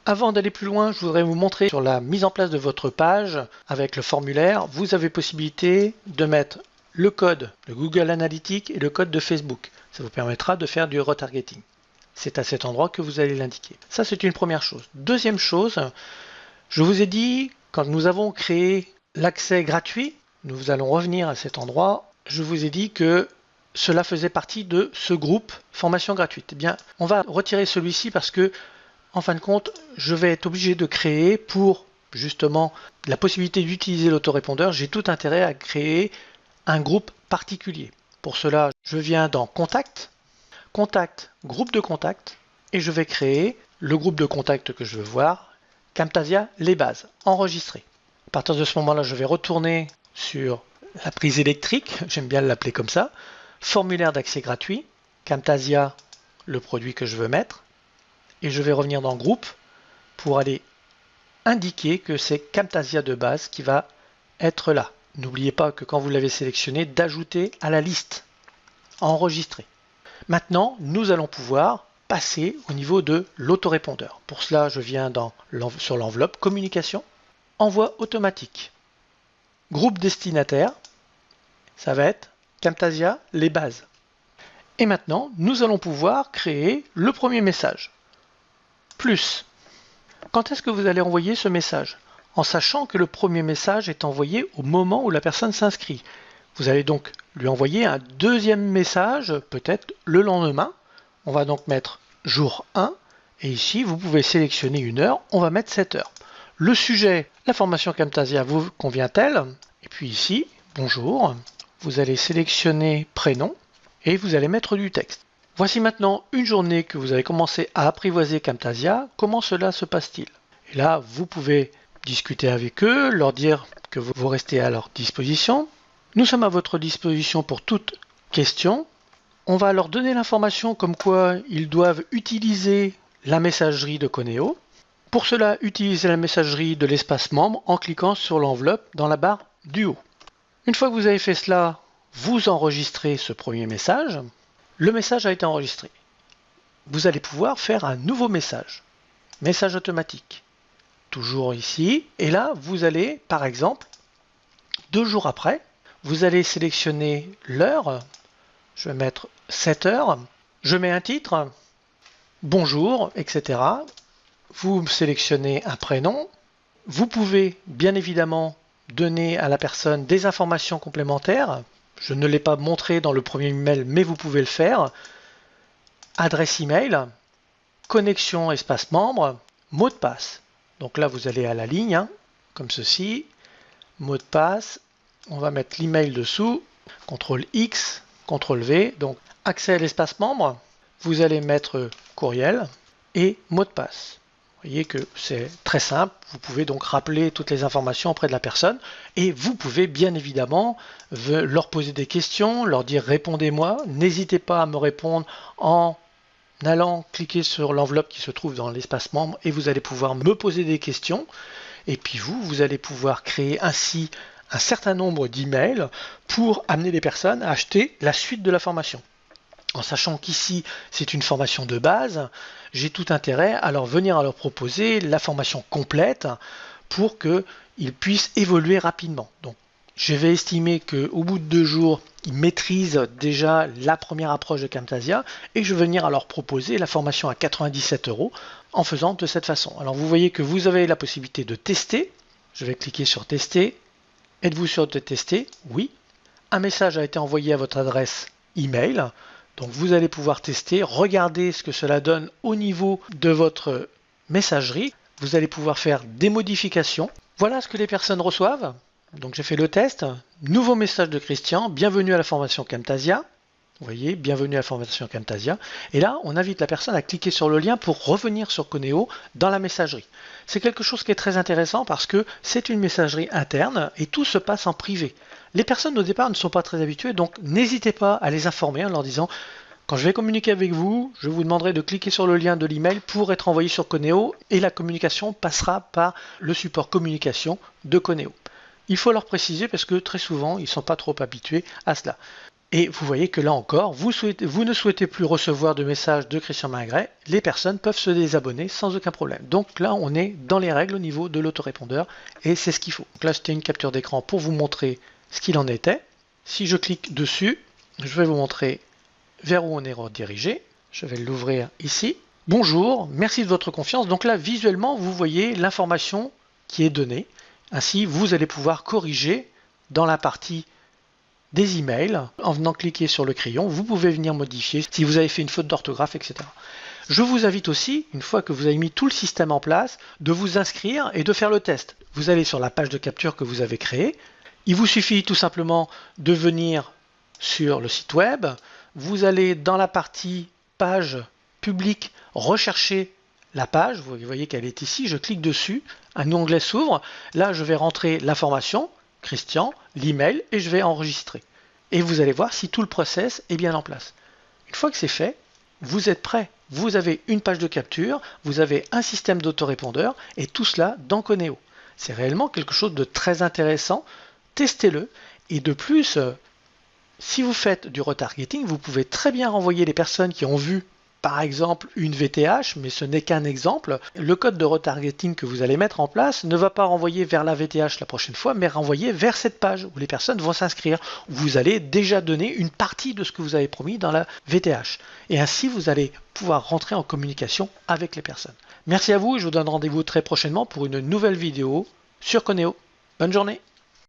Avant d'aller plus loin, je voudrais vous montrer sur la mise en place de votre page avec le formulaire, vous avez possibilité de mettre le code de Google Analytics et le code de Facebook. Ça vous permettra de faire du retargeting. C'est à cet endroit que vous allez l'indiquer. Ça, c'est une première chose. Deuxième chose, je vous ai dit, quand nous avons créé l'accès gratuit, nous allons revenir à cet endroit, je vous ai dit que cela faisait partie de ce groupe formation gratuite. Eh bien, on va retirer celui-ci parce que, en fin de compte, je vais être obligé de créer pour justement la possibilité d'utiliser l'autorépondeur. J'ai tout intérêt à créer un groupe particulier. Pour cela, je viens dans Contact, Contact, groupe de contact, et je vais créer le groupe de contact que je veux voir, Camtasia, les bases, enregistrer. À partir de ce moment-là, je vais retourner sur la prise électrique, j'aime bien l'appeler comme ça, formulaire d'accès gratuit, Camtasia, le produit que je veux mettre, et je vais revenir dans groupe pour aller indiquer que c'est Camtasia de base qui va être là. N'oubliez pas que quand vous l'avez sélectionné, d'ajouter à la liste, enregistrer. Maintenant, nous allons pouvoir passer au niveau de l'autorépondeur. Pour cela, je viens sur l'enveloppe communication, envoi automatique. Groupe destinataire, ça va être Camtasia, les bases. Et maintenant, nous allons pouvoir créer le premier message. Plus. Quand est-ce que vous allez envoyer ce message? En sachant que le premier message est envoyé au moment où la personne s'inscrit. Vous allez donc lui envoyer un deuxième message, peut-être le lendemain. On va donc mettre jour 1. Et ici, vous pouvez sélectionner une heure. On va mettre 7 heures. Le sujet, la formation Camtasia vous convient-elle? Et puis ici, bonjour. Vous allez sélectionner prénom et vous allez mettre du texte. Voici maintenant une journée que vous avez commencé à apprivoiser Camtasia. Comment cela se passe-t-il? Et là, vous pouvez discuter avec eux, leur dire que vous restez à leur disposition. Nous sommes à votre disposition pour toute question. On va leur donner l'information comme quoi ils doivent utiliser la messagerie de Coneo. Pour cela, utilisez la messagerie de l'espace membre en cliquant sur l'enveloppe dans la barre du haut. Une fois que vous avez fait cela, vous enregistrez ce premier message. Le message a été enregistré. Vous allez pouvoir faire un nouveau message. Message automatique. Toujours ici. Et là, vous allez, par exemple, 2 jours après, vous allez sélectionner l'heure. Je vais mettre 7 heures. Je mets un titre. Bonjour, etc. Vous sélectionnez un prénom. Vous pouvez, bien évidemment, donner à la personne des informations complémentaires. Je ne l'ai pas montré dans le premier email, mais vous pouvez le faire. Adresse email, connexion espace membre, mot de passe. Donc là, vous allez à la ligne, comme ceci. Mot de passe, on va mettre l'email dessous. CTRL X, CTRL V. Donc, accès à l'espace membre. Vous allez mettre courriel et mot de passe. Vous voyez que c'est très simple, vous pouvez donc rappeler toutes les informations auprès de la personne et vous pouvez bien évidemment leur poser des questions, leur dire répondez-moi, n'hésitez pas à me répondre en allant cliquer sur l'enveloppe qui se trouve dans l'espace membre et vous allez pouvoir me poser des questions et puis vous allez pouvoir créer ainsi un certain nombre d'emails pour amener les personnes à acheter la suite de la formation. En sachant qu'ici, c'est une formation de base, j'ai tout intérêt à venir à leur proposer la formation complète pour qu'ils puissent évoluer rapidement. Donc, je vais estimer qu'au bout de 2 jours, ils maîtrisent déjà la première approche de Camtasia et je vais venir à leur proposer la formation à 97 € en faisant de cette façon. Alors, vous voyez que vous avez la possibilité de tester. Je vais cliquer sur tester. Êtes-vous sûr de tester? Oui. Un message a été envoyé à votre adresse email. Donc vous allez pouvoir tester, regarder ce que cela donne au niveau de votre messagerie. Vous allez pouvoir faire des modifications. Voilà ce que les personnes reçoivent. Donc j'ai fait le test. Nouveau message de Christian. Bienvenue à la formation Camtasia. Vous voyez, bienvenue à la formation Camtasia. Et là, on invite la personne à cliquer sur le lien pour revenir sur Coneo dans la messagerie. C'est quelque chose qui est très intéressant parce que c'est une messagerie interne et tout se passe en privé. Les personnes au départ ne sont pas très habituées, donc n'hésitez pas à les informer en leur disant quand je vais communiquer avec vous, je vous demanderai de cliquer sur le lien de l'email pour être envoyé sur Coneo et la communication passera par le support communication de Coneo. Il faut leur préciser parce que très souvent, ils ne sont pas trop habitués à cela. Et vous voyez que là encore, vous ne souhaitez plus recevoir de messages de Christian Mingret, les personnes peuvent se désabonner sans aucun problème. Donc là, on est dans les règles au niveau de l'autorépondeur et c'est ce qu'il faut. Donc là, c'était une capture d'écran pour vous montrer ce qu'il en était. Si je clique dessus, je vais vous montrer vers où on est redirigé. Je vais l'ouvrir ici. Bonjour, merci de votre confiance. Donc là, visuellement, vous voyez l'information qui est donnée. Ainsi, vous allez pouvoir corriger dans la partie des emails, en venant cliquer sur le crayon, vous pouvez venir modifier si vous avez fait une faute d'orthographe, etc. Je vous invite aussi, une fois que vous avez mis tout le système en place, de vous inscrire et de faire le test. Vous allez sur la page de capture que vous avez créée. Il vous suffit tout simplement de venir sur le site web. Vous allez dans la partie page publique rechercher la page. Vous voyez qu'elle est ici. Je clique dessus. Un onglet s'ouvre. Là, je vais rentrer l'information. Christian, l'email, et je vais enregistrer. Et vous allez voir si tout le process est bien en place. Une fois que c'est fait, vous êtes prêt. Vous avez une page de capture, vous avez un système d'autorépondeur, et tout cela dans Coneo. C'est réellement quelque chose de très intéressant. Testez-le. Et de plus, si vous faites du retargeting, vous pouvez très bien renvoyer les personnes qui ont vu par exemple une VTH, mais ce n'est qu'un exemple. Le code de retargeting que vous allez mettre en place ne va pas renvoyer vers la VTH la prochaine fois, mais renvoyer vers cette page où les personnes vont s'inscrire. Vous allez déjà donner une partie de ce que vous avez promis dans la VTH. Et ainsi, vous allez pouvoir rentrer en communication avec les personnes. Merci à vous et je vous donne rendez-vous très prochainement pour une nouvelle vidéo sur Coneo. Bonne journée!